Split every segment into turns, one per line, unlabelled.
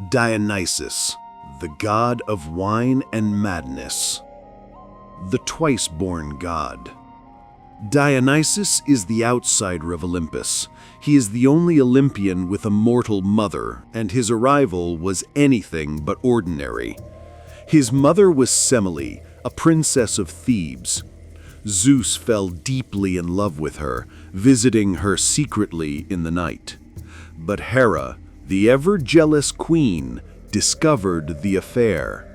Dionysus, the god of wine and madness. The twice-born god. Dionysus is the outsider of Olympus. He is the only Olympian with a mortal mother, and his arrival was anything but ordinary. His mother was Semele, a princess of Thebes. Zeus fell deeply in love with her, visiting her secretly in the night. But Hera, the ever-jealous queen, discovered the affair.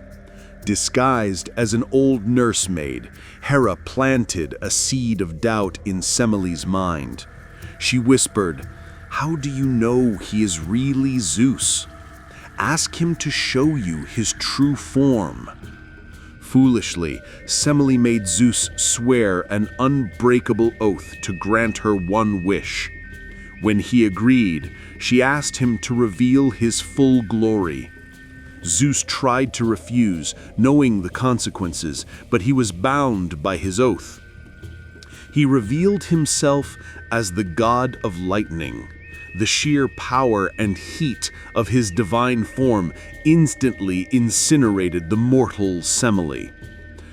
Disguised as an old nursemaid, Hera planted a seed of doubt in Semele's mind. She whispered, "How do you know he is really Zeus? Ask him to show you his true form." Foolishly, Semele made Zeus swear an unbreakable oath to grant her one wish. When he agreed, she asked him to reveal his full glory. Zeus tried to refuse, knowing the consequences, but he was bound by his oath. He revealed himself as the god of lightning. The sheer power and heat of his divine form instantly incinerated the mortal Semele.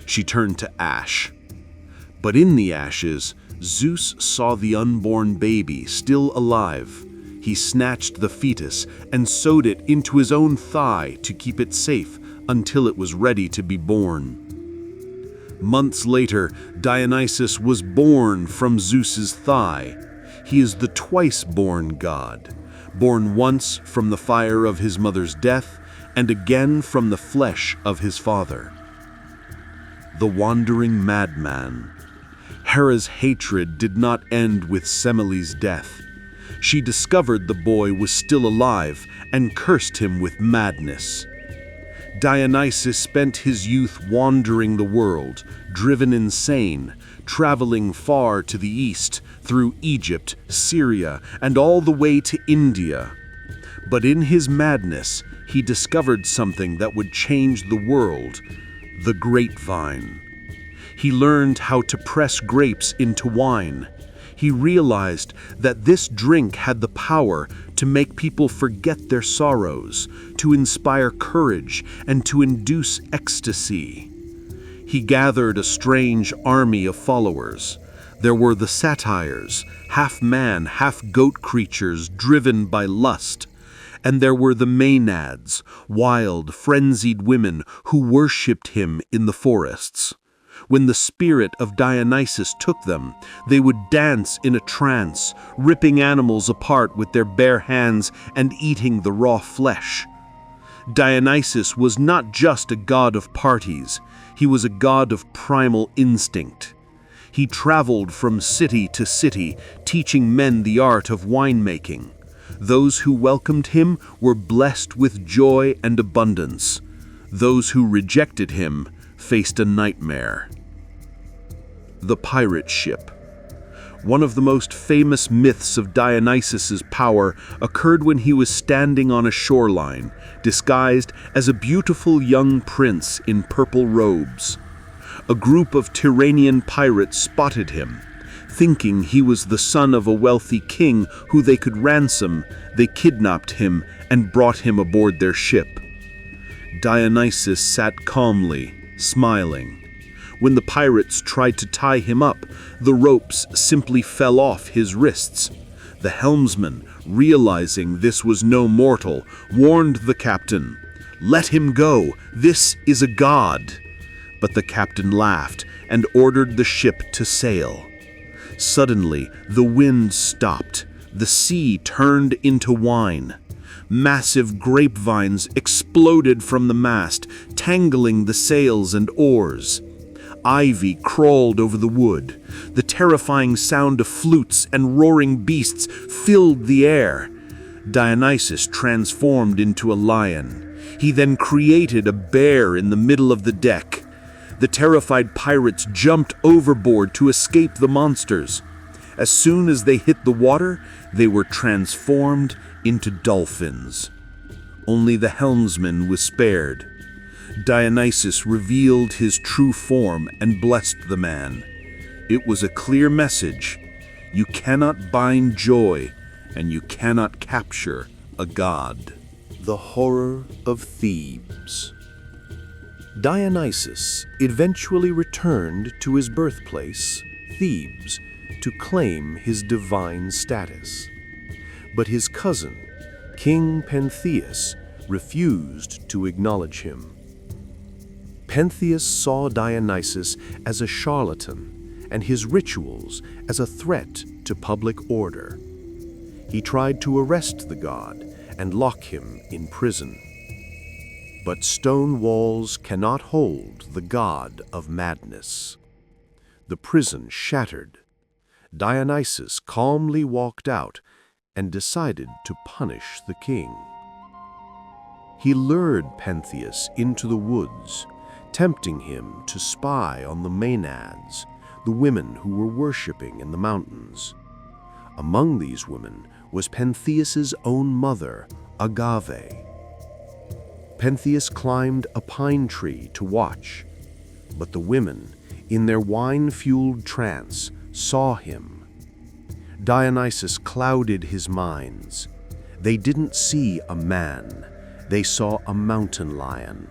She turned to ash. But in the ashes, Zeus saw the unborn baby still alive. He snatched the fetus and sewed it into his own thigh to keep it safe until it was ready to be born. Months later, Dionysus was born from Zeus's thigh. He is the twice-born god, born once from the fire of his mother's death and again from the flesh of his father. The wandering madman. Hera's hatred did not end with Semele's death. She discovered the boy was still alive and cursed him with madness. Dionysus spent his youth wandering the world, driven insane, traveling far to the east, through Egypt, Syria, and all the way to India. But in his madness, he discovered something that would change the world: the grapevine. He learned how to press grapes into wine. He realized that this drink had the power to make people forget their sorrows, to inspire courage, and to induce ecstasy. He gathered a strange army of followers. There were the satyrs, half-man, half-goat creatures driven by lust. And there were the maenads, wild, frenzied women who worshipped him in the forests. When the spirit of Dionysus took them, they would dance in a trance, ripping animals apart with their bare hands and eating the raw flesh. Dionysus was not just a god of parties, he was a god of primal instinct. He traveled from city to city, teaching men the art of winemaking. Those who welcomed him were blessed with joy and abundance. Those who rejected him faced a nightmare. The pirate ship. One of the most famous myths of Dionysus's power occurred when he was standing on a shoreline, disguised as a beautiful young prince in purple robes. A group of Tyrrhenian pirates spotted him. Thinking he was the son of a wealthy king who they could ransom, they kidnapped him and brought him aboard their ship. Dionysus sat calmly, smiling. When the pirates tried to tie him up, the ropes simply fell off his wrists. The helmsman, realizing this was no mortal, warned the captain, "Let him go, this is a god." But the captain laughed and ordered the ship to sail. Suddenly, the wind stopped. The sea turned into wine. Massive grapevines exploded from the mast, tangling the sails and oars. Ivy crawled over the wood. The terrifying sound of flutes and roaring beasts filled the air. Dionysus transformed into a lion. He then created a bear in the middle of the deck. The terrified pirates jumped overboard to escape the monsters. As soon as they hit the water, they were transformed into dolphins. Only the helmsman was spared. Dionysus revealed his true form and blessed the man. It was a clear message: you cannot bind joy, and you cannot capture a god. The horror of Thebes. Dionysus eventually returned to his birthplace, Thebes, to claim his divine status. But his cousin, King Pentheus, refused to acknowledge him. Pentheus saw Dionysus as a charlatan and his rituals as a threat to public order. He tried to arrest the god and lock him in prison. But stone walls cannot hold the god of madness. The prison shattered. Dionysus calmly walked out and decided to punish the king. He lured Pentheus into the woods, tempting him to spy on the Maenads, the women who were worshipping in the mountains. Among these women was Pentheus's own mother, Agave. Pentheus climbed a pine tree to watch, but the women, in their wine-fueled trance, saw him. Dionysus clouded his minds. They didn't see a man, they saw a mountain lion.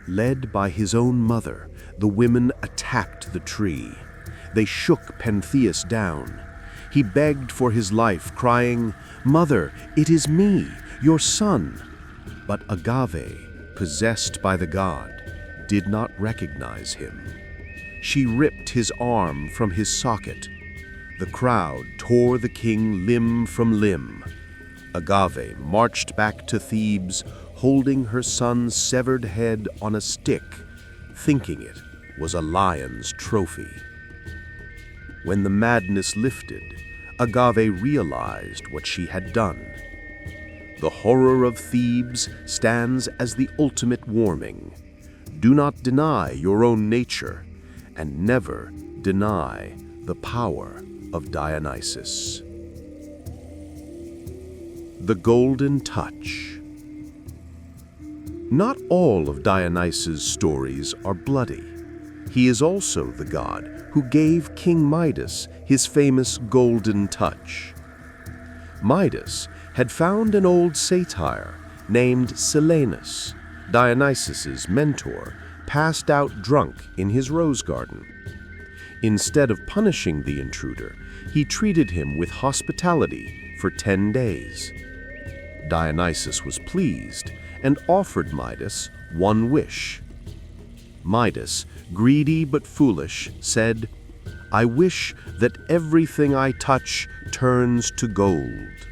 Led by his own mother, the women attacked the tree. They shook Pentheus down. He begged for his life, crying, "Mother, it is me, your son." But Agave, possessed by the god, did not recognize him. She ripped his arm from his socket. The crowd tore the king limb from limb. Agave marched back to Thebes, holding her son's severed head on a stick, thinking it was a lion's trophy. When the madness lifted, Agave realized what she had done. The horror of Thebes stands as the ultimate warning. Do not deny your own nature, and never deny the power of Dionysus. The Golden Touch. Not all of Dionysus' stories are bloody. He is also the god who gave King Midas his famous golden touch. Midas had found an old satyr named Silenus, Dionysus's mentor, passed out drunk in his rose garden. Instead of punishing the intruder, he treated him with hospitality for 10 days. Dionysus was pleased and offered Midas one wish. Midas, greedy but foolish, said, "I wish that everything I touch turns to gold."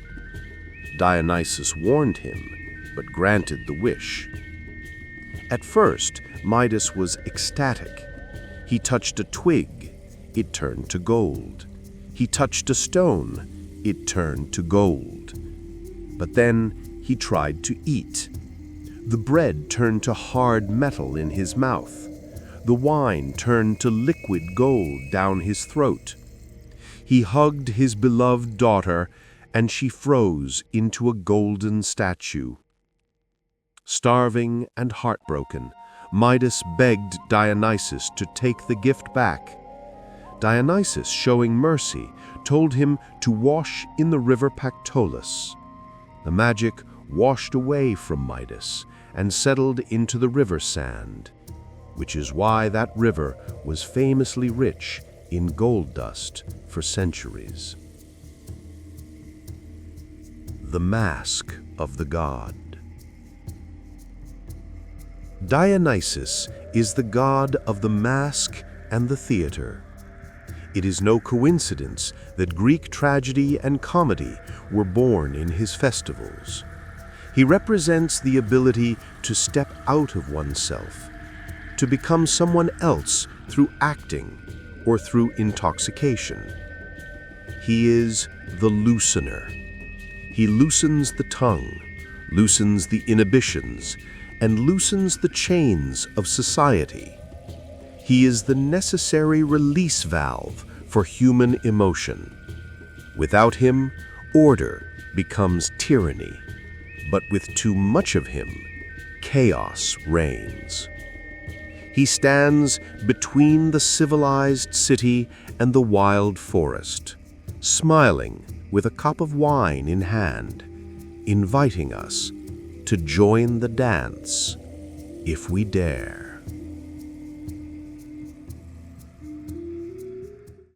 Dionysus warned him, but granted the wish. At first, Midas was ecstatic. He touched a twig, it turned to gold. He touched a stone, it turned to gold. But then he tried to eat. The bread turned to hard metal in his mouth. The wine turned to liquid gold down his throat. He hugged his beloved daughter, and she froze into a golden statue. Starving and heartbroken, Midas begged Dionysus to take the gift back. Dionysus, showing mercy, told him to wash in the river Pactolus. The magic washed away from Midas and settled into the river sand, which is why that river was famously rich in gold dust for centuries. The Mask of the God. Dionysus is the god of the mask and the theater. It is no coincidence that Greek tragedy and comedy were born in his festivals. He represents the ability to step out of oneself, to become someone else through acting or through intoxication. He is the loosener. He loosens the tongue, loosens the inhibitions, and loosens the chains of society. He is the necessary release valve for human emotion. Without him, order becomes tyranny, but with too much of him, chaos reigns. He stands between the civilized city and the wild forest, smiling with a cup of wine in hand, inviting us to join the dance if we dare.